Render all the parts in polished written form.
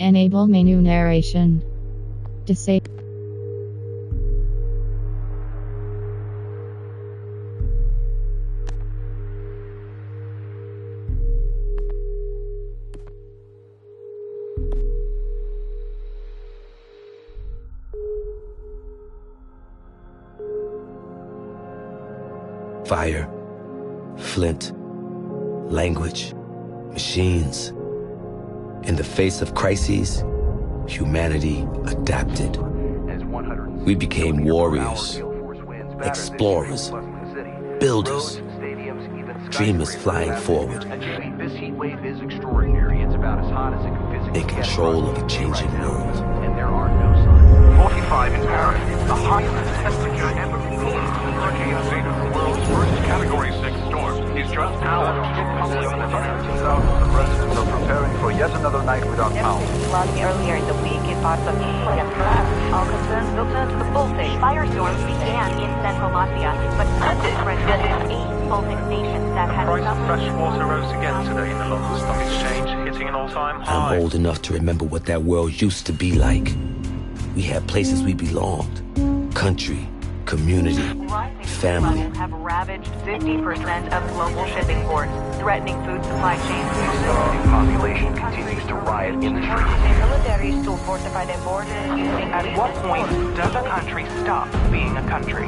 Enable menu narration. Disable. Fire, flint, language, machines. In the face of crises, humanity adapted. We became warriors, explorers, builders, dreamers flying forward, This heat wave is extraordinary. It's about as hot as it can physically in control of a changing world. And there are no signs. 45 in Paris, the highest temperature ever recorded. Hurricane Zeta, the world's first Category 6 storm, is just hours from the Thousands of residents are preparing for yet another night without power. Earlier in the week in parts of all concerns will turn to the Baltic. Firestorms began in central Latvia, but rendered 8 Baltic stations that had Price of fresh water rose again today in the London Stock Exchange, hitting an all-time high. I'm old enough to remember what that world used to be like. We had places we belonged, country, community, family. Have ravaged 50% of global shipping ports, threatening food supply chains. The population continues to riot in the streets. Militaries to fortify their borders using. At what point does a country stop being a country?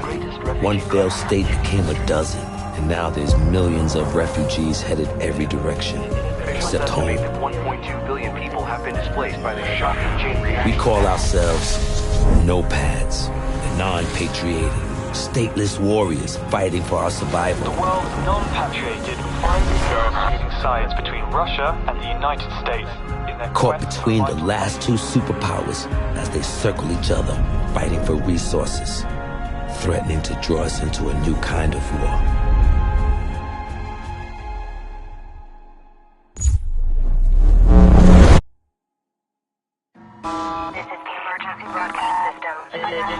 One failed state became a dozen, and now there's millions of refugees headed every direction, except home. 1.2 billion people have been displaced by the shocking chain reaction. We call ourselves nomads, the non-patriotic, stateless warriors fighting for our survival. The world's non-patrioted finally using science between Russia and the United States. In their Caught quest between for the last two superpowers as they circle each other, fighting for resources, threatening to draw us into a new kind of war.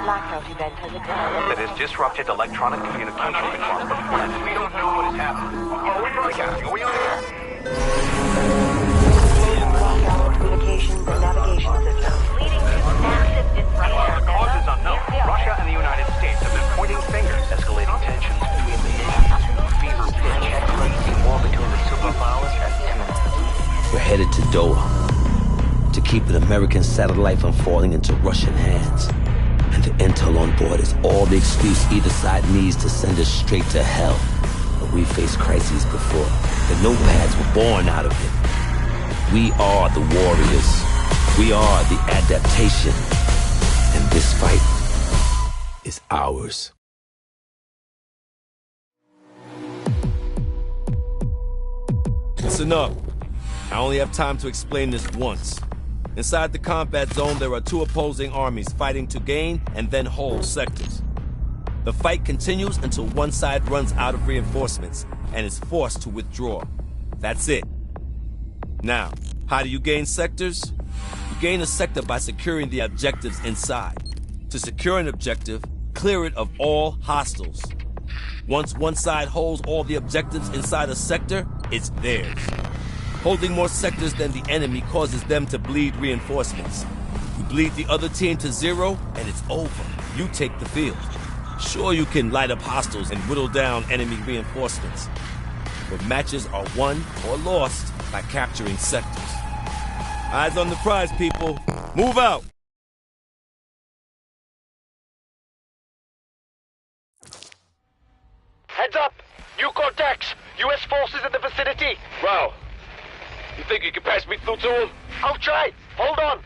Blackout event has occurred. That has disrupted electronic communication across the planet. We don't know what has happened. Oh, we're broadcasting. Are we on air? Blackout communications and navigation systems, leading to massive disruption. Cause is unknown. Russia and the United States have been pointing fingers, escalating tensions between the nations to fever pitch. The war between the superpowers is imminent. We're headed to Doha to keep an American satellite from falling into Russian hands. And the intel on board is all the excuse either side needs to send us straight to hell. But we faced crises before. The nomads were born out of it. We are the warriors. We are the adaptation. And this fight is ours. It's enough. I only have time to explain this once. Inside the combat zone, there are two opposing armies fighting to gain and then hold sectors. The fight continues until one side runs out of reinforcements and is forced to withdraw. That's it. Now, how do you gain sectors? You gain a sector by securing the objectives inside. To secure an objective, clear it of all hostiles. Once one side holds all the objectives inside a sector, it's theirs. Holding more sectors than the enemy causes them to bleed reinforcements. You bleed the other team to zero, and it's over. You take the field. Sure, you can light up hostiles and whittle down enemy reinforcements, but matches are won or lost by capturing sectors. Eyes on the prize, people. Move out! Heads up! New contacts! U.S. forces in the vicinity! Wow. You think you can pass me through to him? I'll try! Hold on!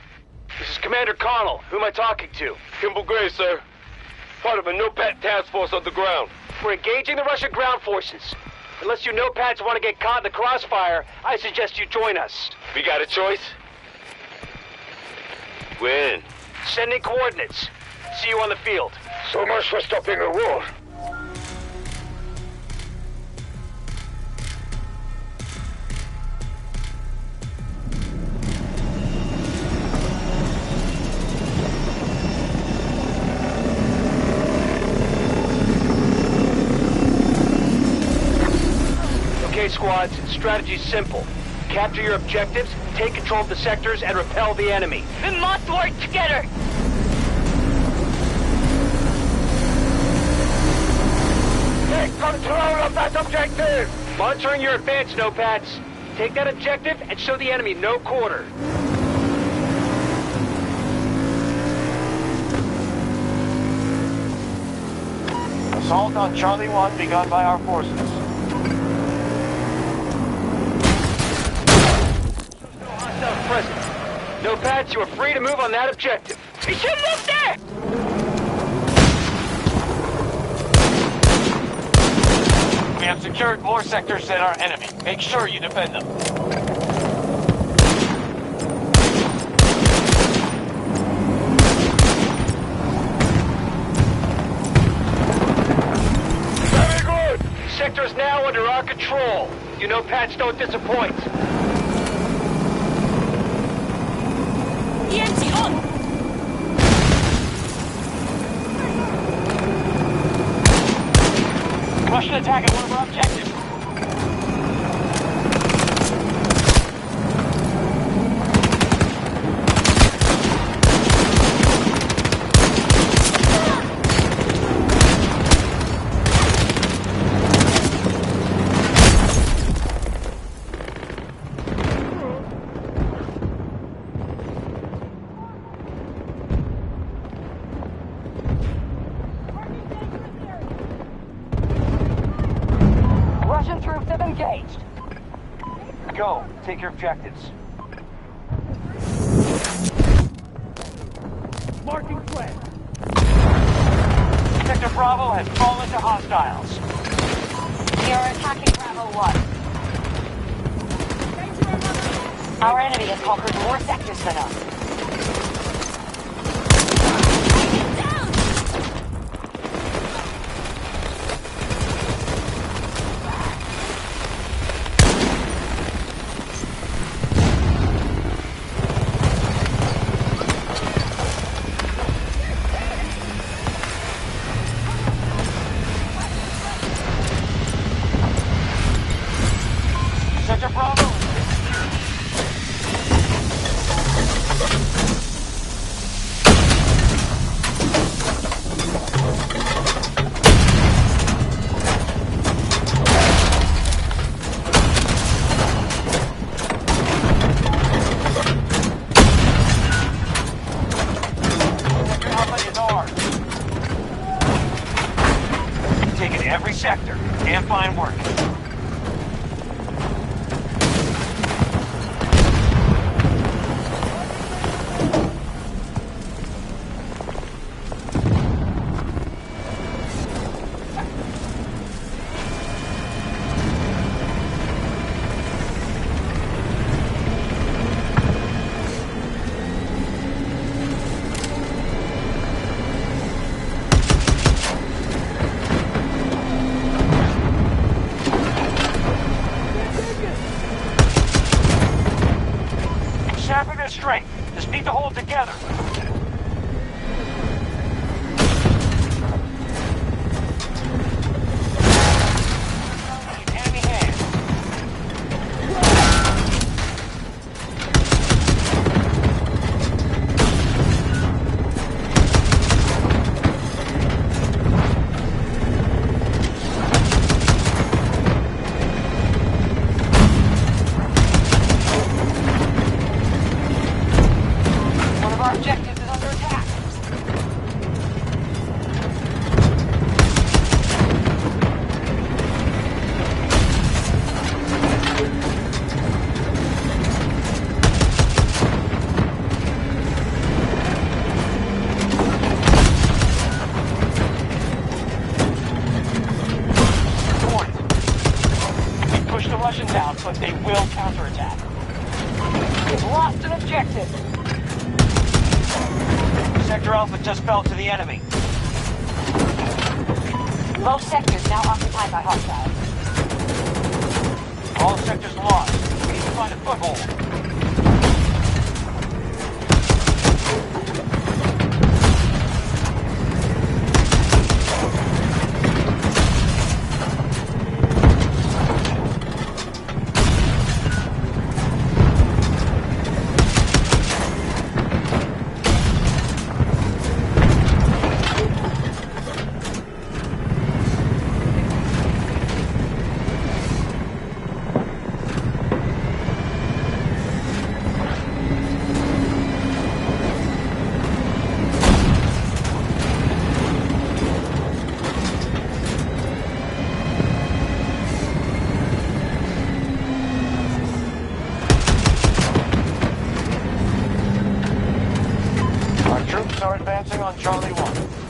This is Commander Connell. Who am I talking to? Kimball Gray, sir. Part of a NOPAT task force on the ground. We're engaging the Russian ground forces. Unless you NOPATs want to get caught in the crossfire, I suggest you join us. We got a choice? When? Sending coordinates. See you on the field. So much for stopping a war. Okay, squads, strategy's simple. Capture your objectives, take control of the sectors, and repel the enemy. We must work together! Take control of that objective! Monitoring your advance, Nopads. Take that objective and show the enemy no quarter. Assault on Charlie 1 begun by our forces. No hostiles present. Nopads, you are free to move on that objective. We should move there! We have secured more sectors than our enemy. Make sure you defend them. Very good! Sector is now under our control. You Nopads don't disappoint. EMT on! Russian attack at one of our objectives. Russian troops have engaged. Go, take your objectives. Marking threat! Sector Bravo has fallen to hostiles. We are attacking Bravo 1. Our enemy has conquered more sectors than us. Sector Bravo. Sector Alpha is ours. Taking every sector. Damn fine work. Sharpen their strength. Just need to hold together. Enemy hand. One of our objectives is under attack. Point. We push the Russians out, but they will counterattack. We've lost an objective. Sector Alpha just fell to the enemy. Most sectors now occupied by hostiles. All sectors lost. We need to find a foothold. Advancing on Charlie 1.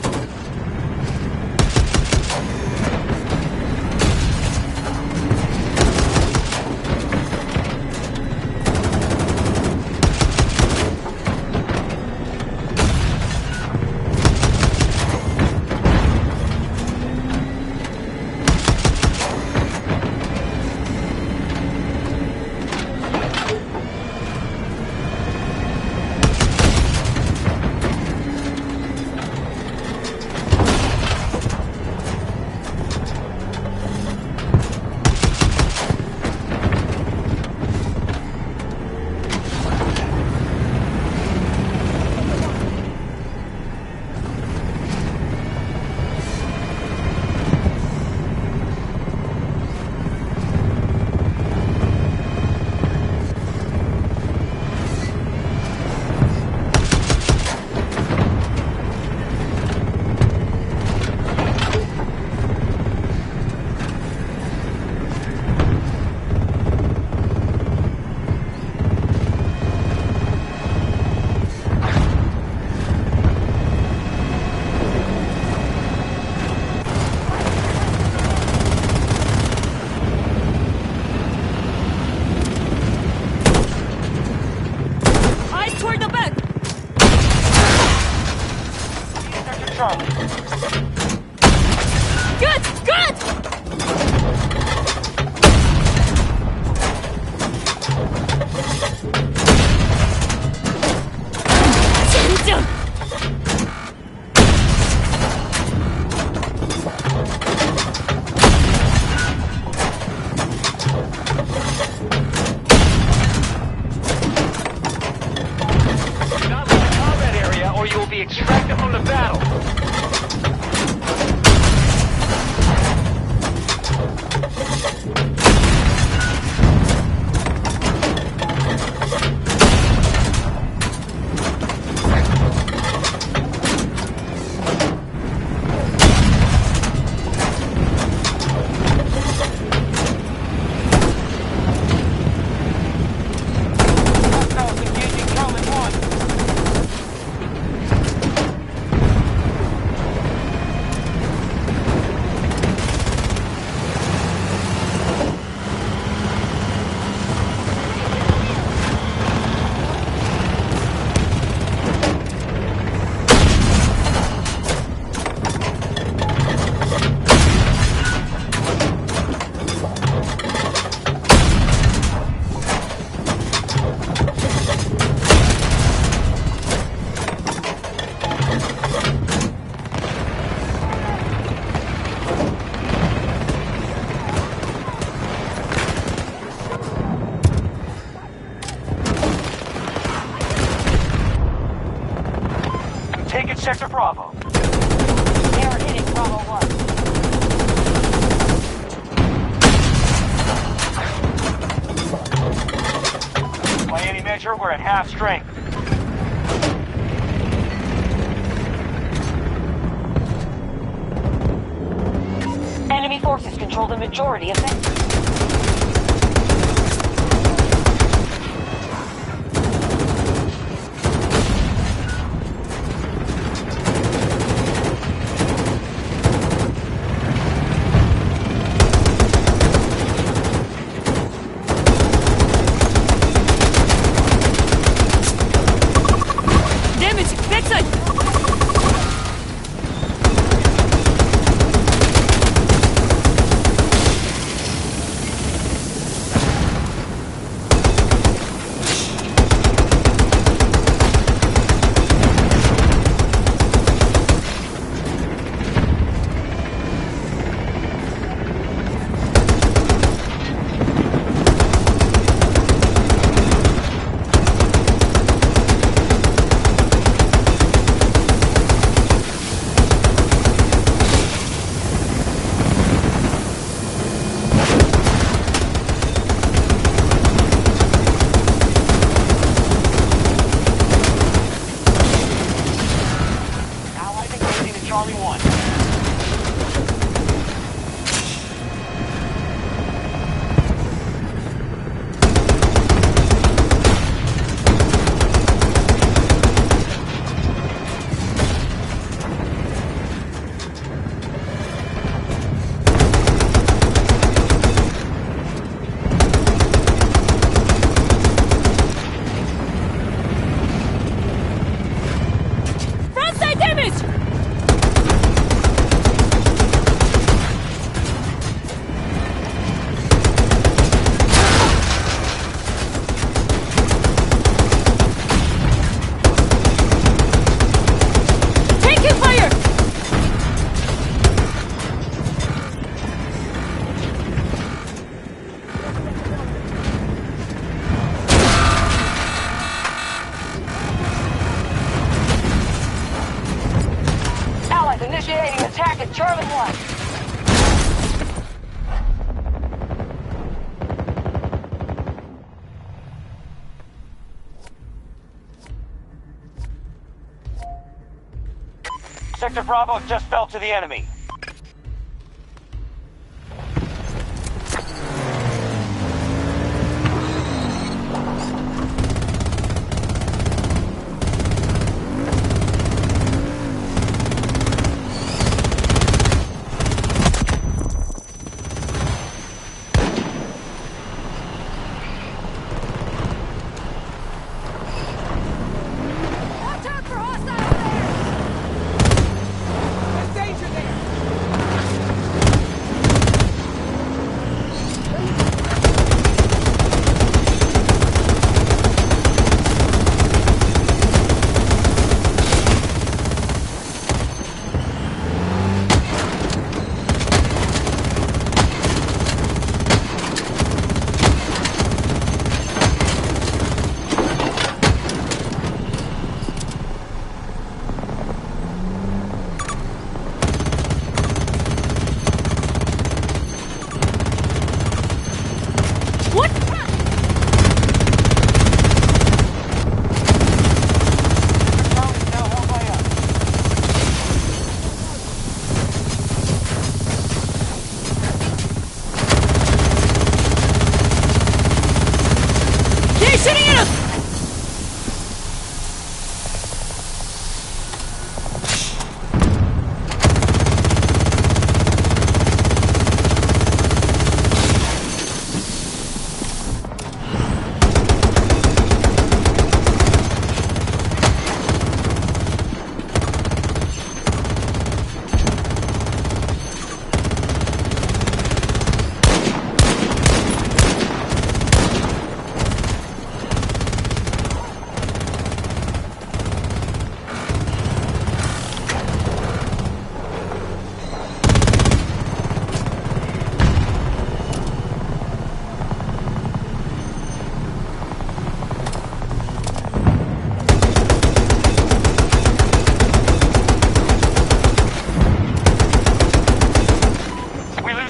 Extracted from the battle. Take it, Sector Bravo. They are hitting Bravo 1. By any measure, we're at half strength. Enemy forces control the majority of them. Sector Bravo just fell to the enemy.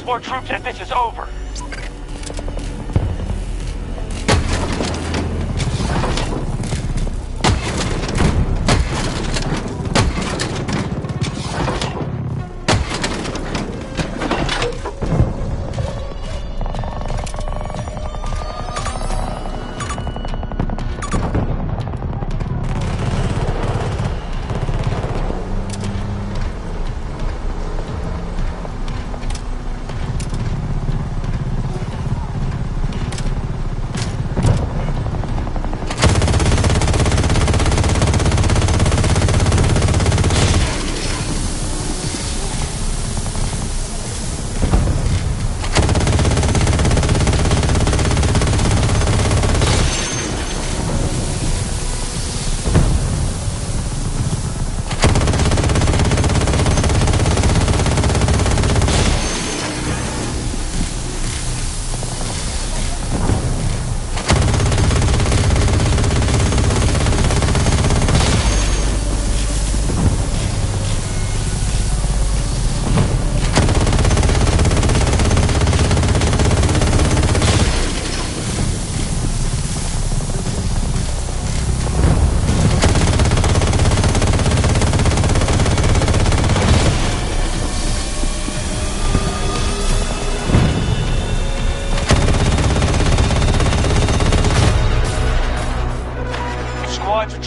More troops and this is over.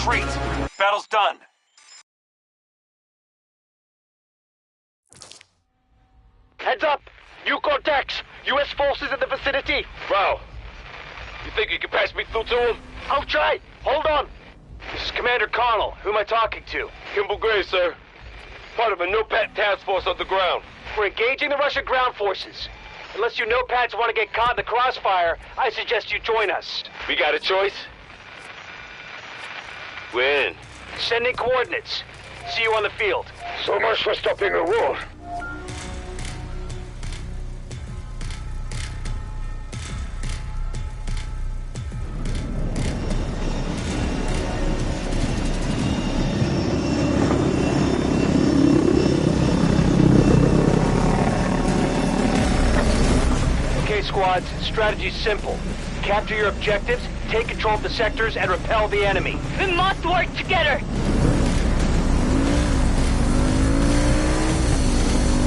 Retreat. Battle's done. Heads up! New contacts! U.S. forces in the vicinity! Wow. You think you can pass me through to them? I'll try! Hold on! This is Commander Connell. Who am I talking to? Kimball Gray, sir. Part of a no-pat task force on the ground. We're engaging the Russian ground forces. Unless you no-pats want to get caught in the crossfire, I suggest you join us. We got a choice? We're in. Sending coordinates. See you on the field. So much for stopping a war. Okay, squads. Strategy's simple. Capture your objectives, take control of the sectors, and repel the enemy. We must work together!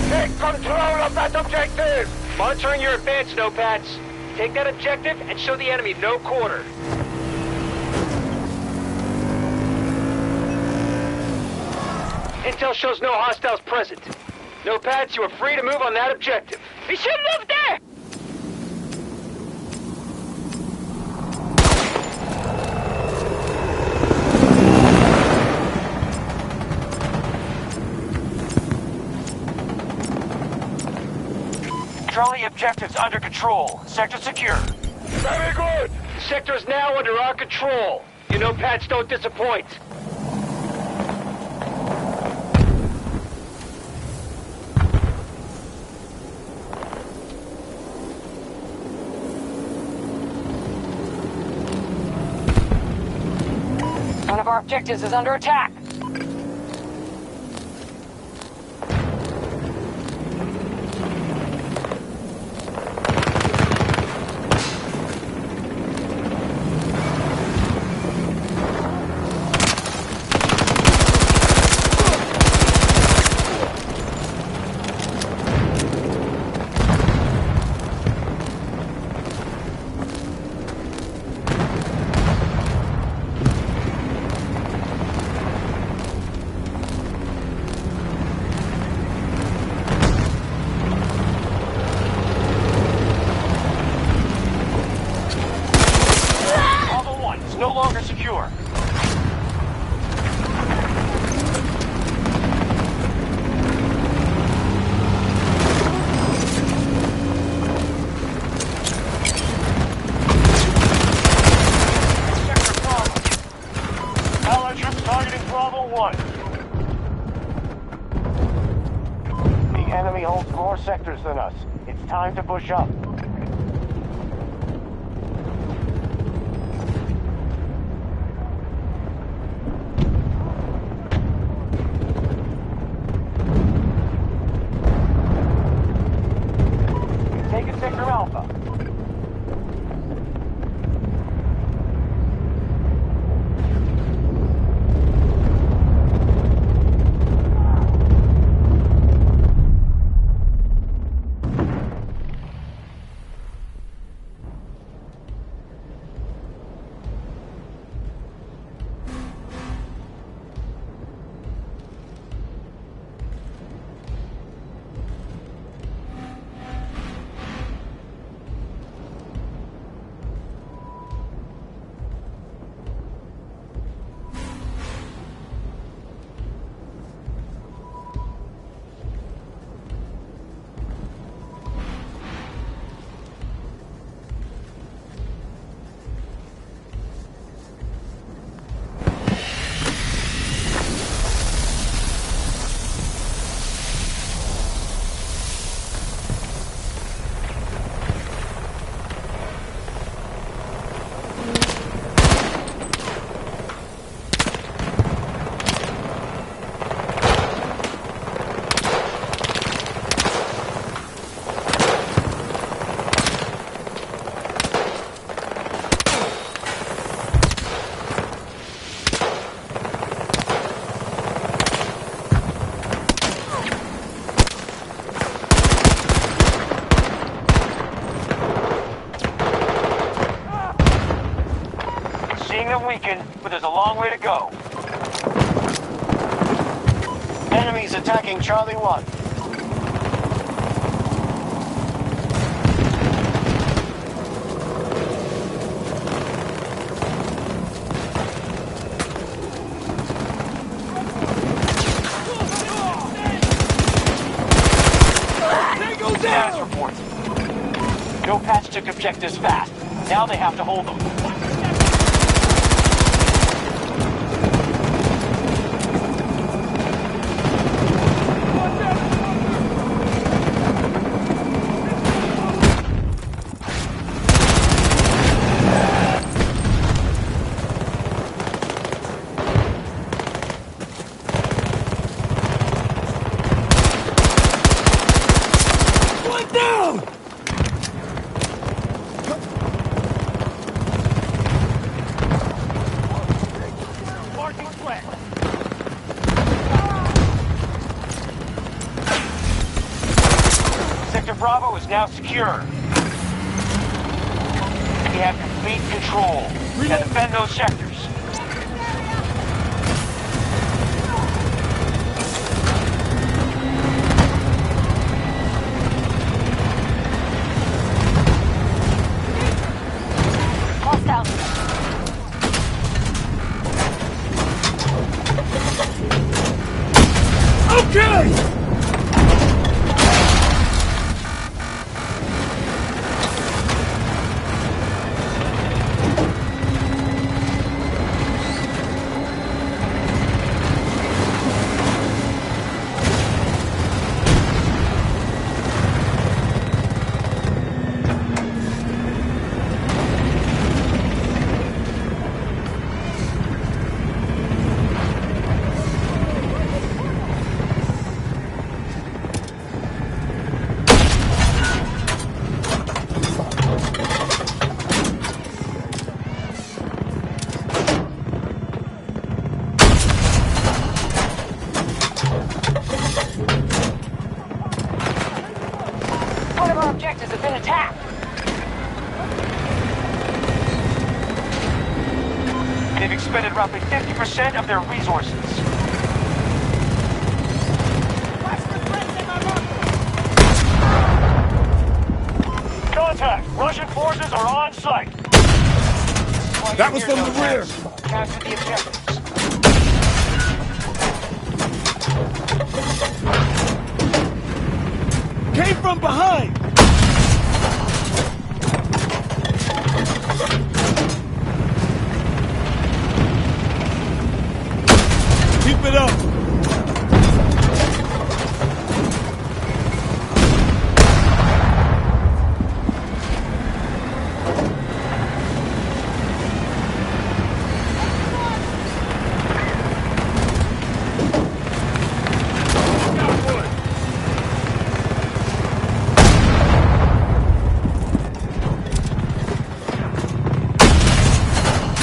Take control of that objective! Monitoring your advance, Snowpats. Take that objective and show the enemy no quarter. Intel shows no hostiles present. Notepads, you are free to move on that objective. We should move there! Charlie objectives under control. Sector secure. Very good! The sector is now under our control. You Notepads don't disappoint. One of our objectives is under attack. No longer secure. Sector Bravo. Allied troops targeting Bravo 1. The enemy holds more sectors than us. It's time to push up. Sector Alpha. Weakened, but there's a long way to go. Enemies attacking Charlie 1. Status reports. No patch took objectives fast. Now they have to hold them. is now secure. We have complete control. Now defend those sectors. Objectives have been attacked. They've expended roughly 50% of their resources. Contact! Russian forces are on site. That was from the rear. Capture the objectives. Came from behind! Keep it up!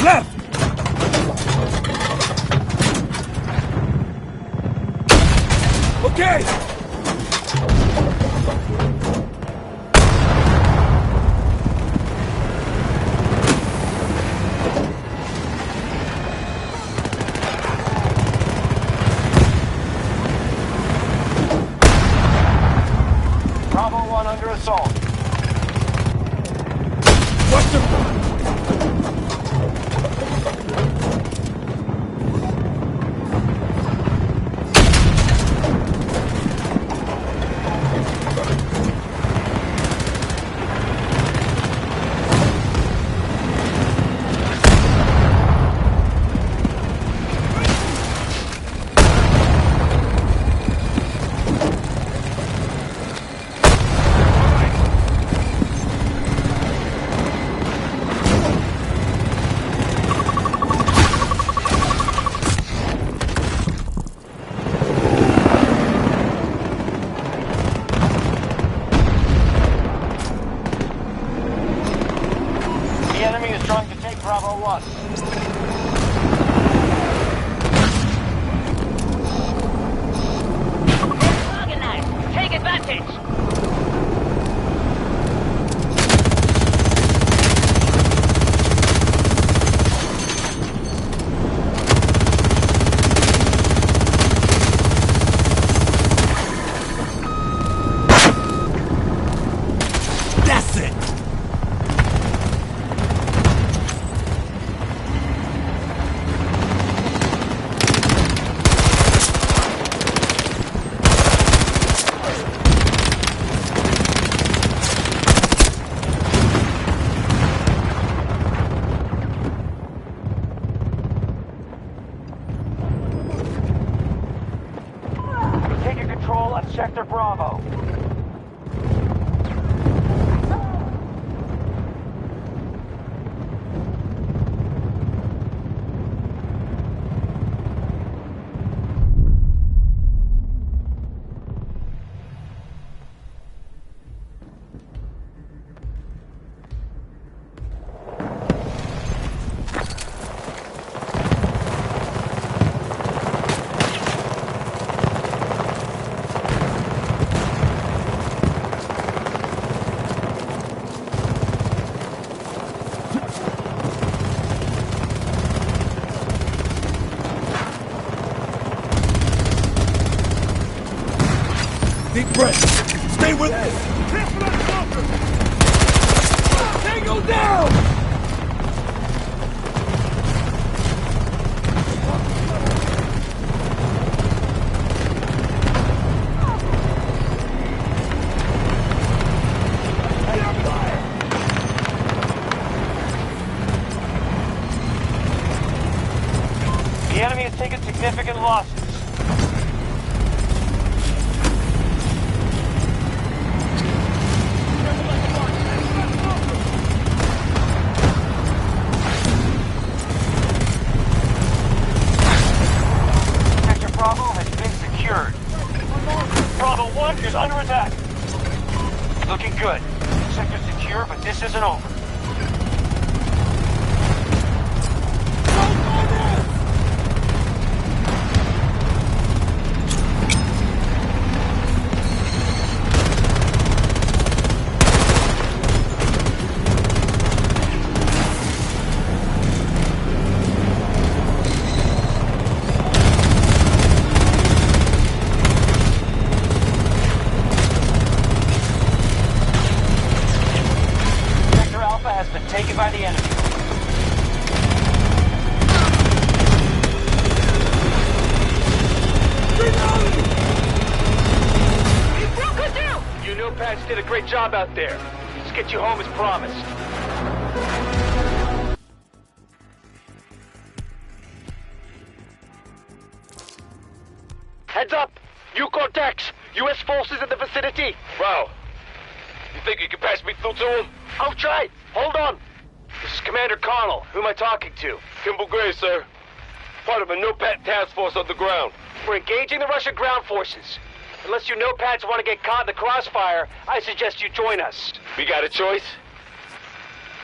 Left! Okay! Bravo 1 under assault. Watch the... The enemy is trying to take Bravo 1. Organized. Take advantage. That's it! spread. Stay with me. Tango down! The enemy has taken significant losses. Sector Bravo has been secured. Bravo 1 is under attack. Looking good. Sector secure, but this isn't over. Has been taken by the enemy. You know Pats did a great job out there. Let's get you home as promised. Heads up! New Cortex! U.S. forces in the vicinity! Bro, you think you can pass me through to him? I'll try! Hold on! This is Commander Connell. Who am I talking to? Kimball Gray, sir. Part of a no-pat task force on the ground. We're engaging the Russian ground forces. Unless you know Pats want to get caught in the crossfire, I suggest you join us. We got a choice?